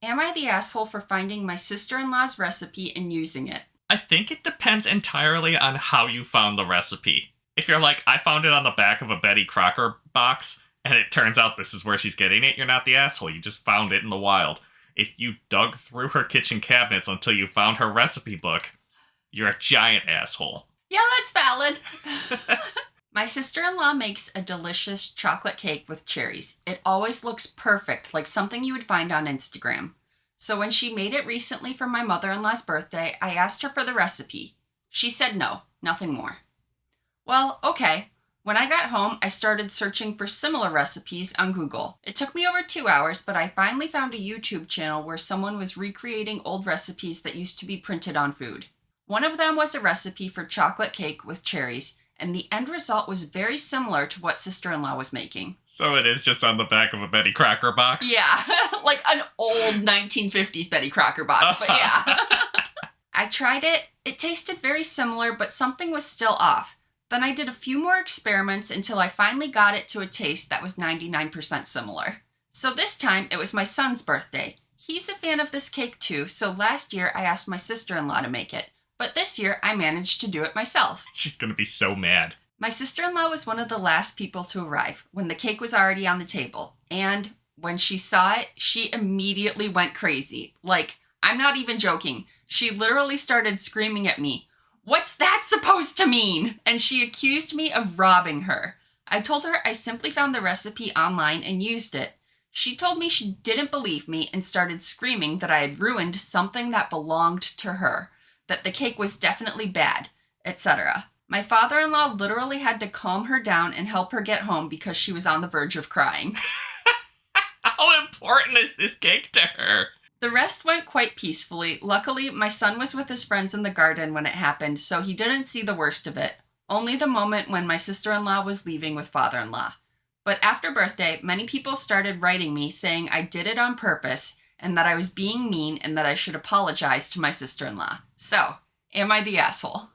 Am I the asshole for finding my sister-in-law's recipe and using it? I think it depends entirely on how you found the recipe. If you're like, I found it on the back of a Betty Crocker box, and it turns out this is where she's getting it, you're not the asshole. You just found it in the wild. If you dug through her kitchen cabinets until you found her recipe book, you're a giant asshole. Yeah, that's valid. My sister-in-law makes a delicious chocolate cake with cherries. It always looks perfect, like something you would find on Instagram. So when she made it recently for my mother-in-law's birthday, I asked her for the recipe. She said no, nothing more. Well, okay. When I got home, I started searching for similar recipes on Google. It took me over 2 hours, but I finally found a YouTube channel where someone was recreating old recipes that used to be printed on food. One of them was a recipe for chocolate cake with cherries, and the end result was very similar to what sister-in-law was making. So it is just on the back of a Betty Crocker box? Yeah, like an old 1950s Betty Crocker box, but yeah. I tried it. It tasted very similar, but something was still off. Then I did a few more experiments until I finally got it to a taste that was 99% similar. So this time, it was my son's birthday. He's a fan of this cake too, so last year I asked my sister-in-law to make it. But this year, I managed to do it myself. She's gonna be so mad. My sister-in-law was one of the last people to arrive when the cake was already on the table. And when she saw it, she immediately went crazy. Like, I'm not even joking. She literally started screaming at me, "What's that supposed to mean?" And she accused me of robbing her. I told her I simply found the recipe online and used it. She told me she didn't believe me and started screaming that I had ruined something that belonged to her, that the cake was definitely bad, etc. My father-in-law literally had to calm her down and help her get home because she was on the verge of crying. How important is this cake to her? The rest went quite peacefully. Luckily, my son was with his friends in the garden when it happened, so he didn't see the worst of it. Only the moment when my sister-in-law was leaving with father-in-law. But after birthday, many people started writing me saying I did it on purpose and that I was being mean and that I should apologize to my sister-in-law. So, am I the asshole?